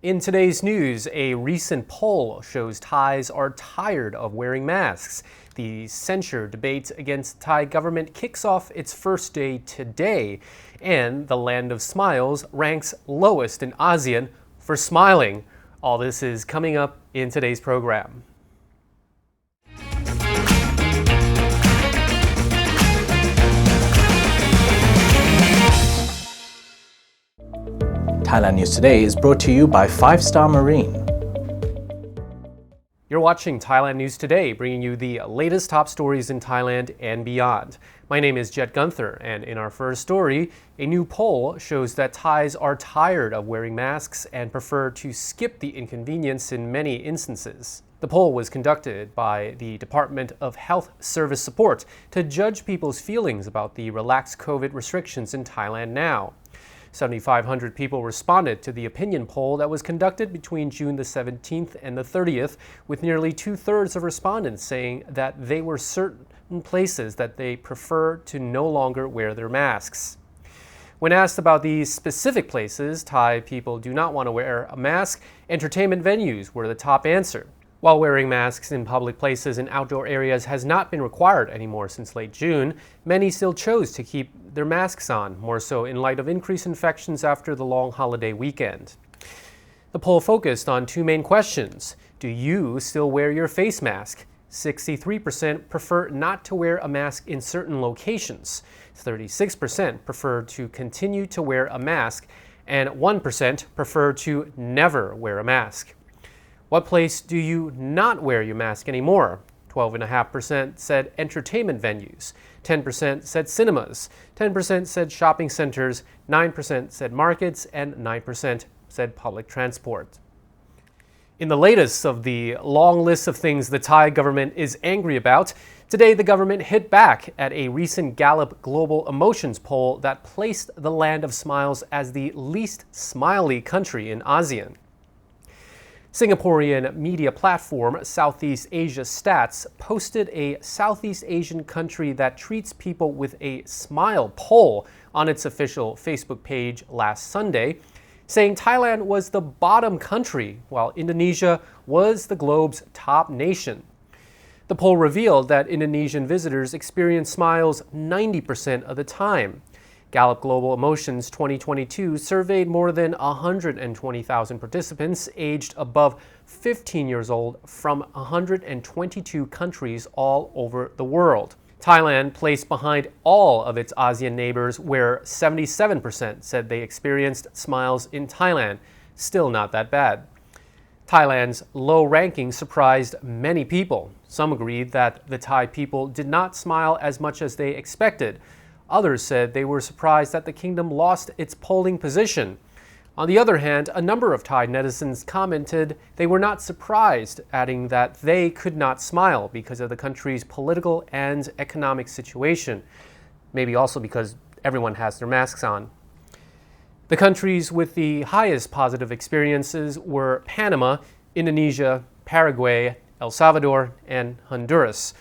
In today's news, a recent poll shows Thais are tired of wearing masks. The censure debate against Thai government kicks off its first day today, and the land of smiles ranks lowest in ASEAN for smiling. All this is coming up in today's program. Thailand News Today is brought to you by 5-Star Marine. You're watching Thailand News Today, bringing you the latest top stories in Thailand and beyond. My name is Jet Gunther, and in our first story, a new poll shows that Thais are tired of wearing masks and prefer to skip the inconvenience in many instances. The poll was conducted by the Department of Health Service Support to judge people's feelings about the relaxed COVID restrictions in Thailand now. 7,500 people responded to the opinion poll that was conducted between June the 17th and the 30th, with nearly two-thirds of respondents saying that they were certain places that they prefer to no longer wear their masks. When asked about these specific places Thai people do not want to wear a mask, entertainment venues were the top answer. While wearing masks in public places and outdoor areas has not been required anymore since late June, many still chose to keep their masks on, more so in light of increased infections after the long holiday weekend. The poll focused on two main questions. Do you still wear your face mask? 63% prefer not to wear a mask in certain locations. 36% prefer to continue to wear a mask, and 1% prefer to never wear a mask. What place do you not wear your mask anymore? 12.5% said entertainment venues, 10% said cinemas, 10% said shopping centers, 9% said markets, and 9% said public transport. In the latest of the long list of things the Thai government is angry about, today the government hit back at a recent Gallup Global Emotions poll that placed the land of smiles as the least smiley country in ASEAN. Singaporean media platform Southeast Asia Stats posted a Southeast Asian country that treats people with a smile poll on its official Facebook page last Sunday, saying Thailand was the bottom country, while Indonesia was the globe's top nation. The poll revealed that Indonesian visitors experience smiles 90% of the time. Gallup Global Emotions 2022 surveyed more than 120,000 participants aged above 15 years old from 122 countries all over the world. Thailand placed behind all of its ASEAN neighbors, where 77% said they experienced smiles in Thailand. Still not that bad. Thailand's low ranking surprised many people. Some agreed that the Thai people did not smile as much as they expected. Others said they were surprised that the kingdom lost its polling position. On the other hand, a number of Thai netizens commented they were not surprised, adding that they could not smile because of the country's political and economic situation, maybe also because everyone has their masks on. The countries with the highest positive experiences were Panama, Indonesia, Paraguay, El Salvador, and Honduras.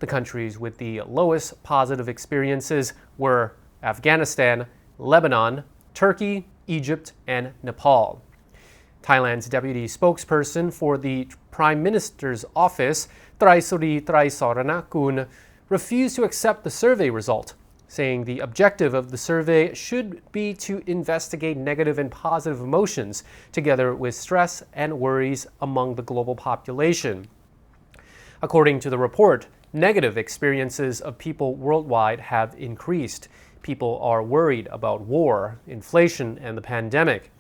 The countries with the lowest positive experiences were Afghanistan, Lebanon, Turkey, Egypt, and Nepal. Thailand's deputy spokesperson for the Prime Minister's office, Traisuri Traisaranakul, refused to accept the survey result, saying the objective of the survey should be to investigate negative and positive emotions together with stress and worries among the global population. According to the report, negative experiences of people worldwide have increased. People are worried about war, inflation, and the pandemic.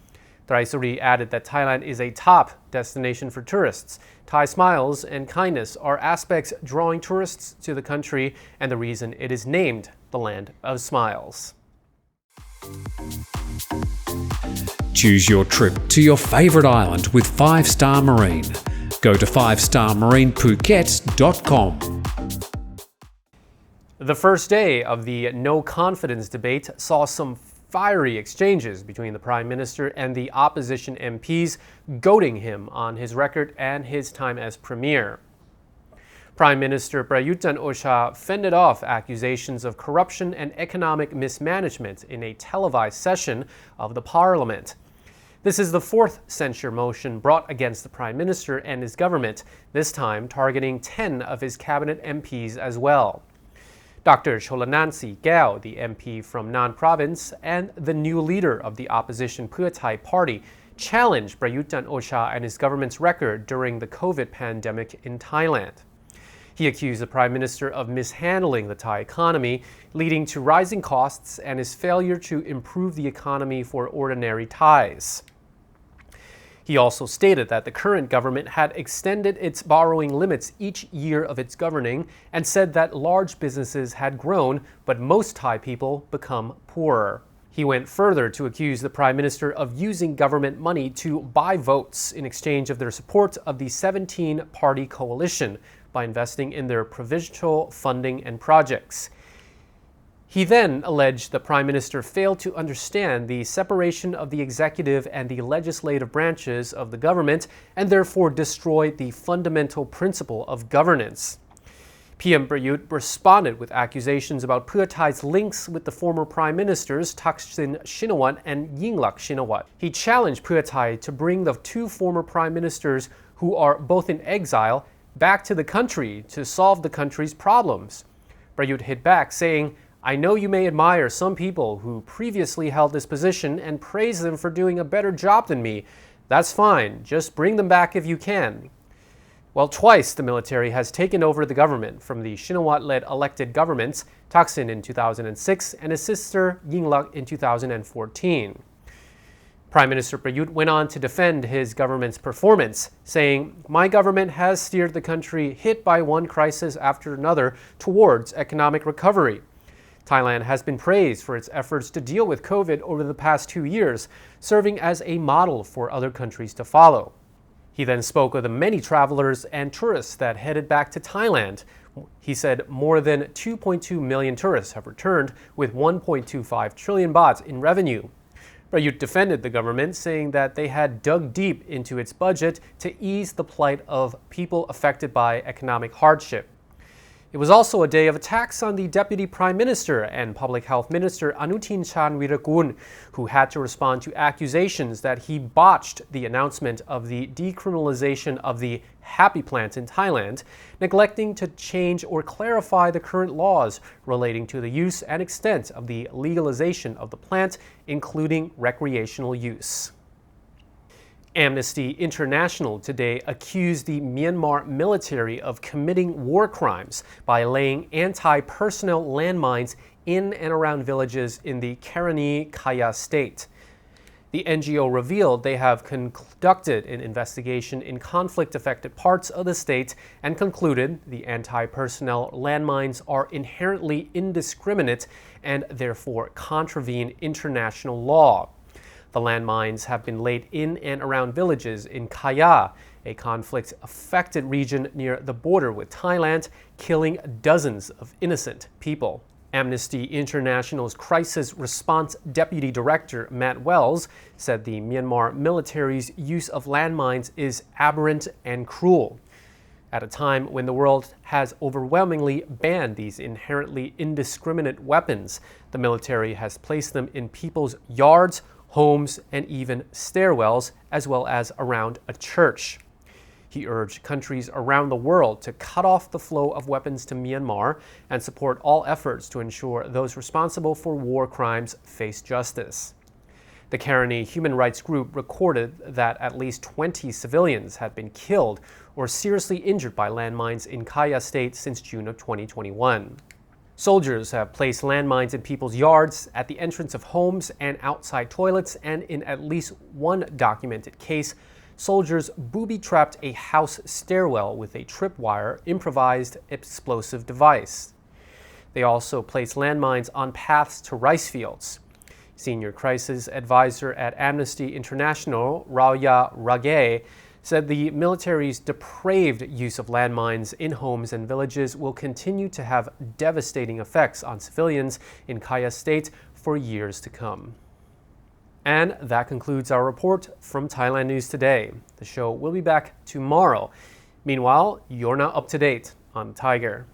Traisuri added that Thailand is a top destination for tourists. Thai smiles and kindness are aspects drawing tourists to the country and the reason it is named the Land of Smiles. Choose your trip to your favorite island with 5-Star Marine. Go to 5starmarinephuket.com. The first day of the no confidence debate saw some fiery exchanges between the Prime Minister and the opposition MPs, goading him on his record and his time as Premier. Prime Minister Prayut Chan-o-cha fended off accusations of corruption and economic mismanagement in a televised session of the parliament. This is the fourth censure motion brought against the Prime Minister and his government, this time targeting 10 of his cabinet MPs as well. Dr. Cholanansi Gao, the MP from Nan Province and the new leader of the opposition Pheu Thai party, challenged Prayut Chan-o-cha and his government's record during the COVID pandemic in Thailand. He accused the Prime Minister of mishandling the Thai economy, leading to rising costs and his failure to improve the economy for ordinary Thais. He also stated that the current government had extended its borrowing limits each year of its governing and said that large businesses had grown, but most Thai people become poorer. He went further to accuse the Prime Minister of using government money to buy votes in exchange of their support of the 17-party coalition by investing in their provincial funding and projects. He then alleged the Prime Minister failed to understand the separation of the executive and the legislative branches of the government and therefore destroyed the fundamental principle of governance. PM Prayut responded with accusations about Pheu Thai's links with the former Prime Ministers Thaksin Shinawatra and Yingluck Shinawatra. He challenged Pheu Thai to bring the two former Prime Ministers, who are both in exile, back to the country to solve the country's problems. Prayut hit back, saying, "I know you may admire some people who previously held this position and praise them for doing a better job than me. That's fine, just bring them back if you can." Well, twice the military has taken over the government from the Shinawatra-led elected governments, Thaksin in 2006 and his sister Yingluck in 2014. Prime Minister Prayut went on to defend his government's performance, saying, "My government has steered the country hit by one crisis after another towards economic recovery. Thailand has been praised for its efforts to deal with COVID over the past 2 years, serving as a model for other countries to follow." He then spoke of the many travelers and tourists that headed back to Thailand. He said more than 2.2 million tourists have returned with 1.25 trillion baht in revenue. Prayut defended the government, saying that they had dug deep into its budget to ease the plight of people affected by economic hardship. It was also a day of attacks on the Deputy Prime Minister and Public Health Minister Anutin Charnvirakul, who had to respond to accusations that he botched the announcement of the decriminalization of the happy plant in Thailand, neglecting to change or clarify the current laws relating to the use and extent of the legalization of the plant, including recreational use. Amnesty International today accused the Myanmar military of committing war crimes by laying anti-personnel landmines in and around villages in the Karenni Khaya state. The NGO revealed they have conducted an investigation in conflict-affected parts of the state and concluded the anti-personnel landmines are inherently indiscriminate and therefore contravene international law. The landmines have been laid in and around villages in Khaya, a conflict-affected region near the border with Thailand, killing dozens of innocent people. Amnesty International's Crisis Response Deputy Director Matt Wells said the Myanmar military's use of landmines is aberrant and cruel. At a time when the world has overwhelmingly banned these inherently indiscriminate weapons, the military has placed them in people's yards, homes, and even stairwells, as well as around a church. He urged countries around the world to cut off the flow of weapons to Myanmar and support all efforts to ensure those responsible for war crimes face justice. The Karenni human rights group recorded that at least 20 civilians had been killed or seriously injured by landmines in Khaya State since June of 2021. Soldiers have placed landmines in people's yards, at the entrance of homes and outside toilets, and in at least one documented case, soldiers booby-trapped a house stairwell with a tripwire improvised explosive device. They also placed landmines on paths to rice fields. Senior crisis advisor at Amnesty International, Rauya Rage, said the military's depraved use of landmines in homes and villages will continue to have devastating effects on civilians in Khaya State for years to come. And that concludes our report from Thailand News Today. The show will be back tomorrow. Meanwhile, you're now up to date on Thaiger.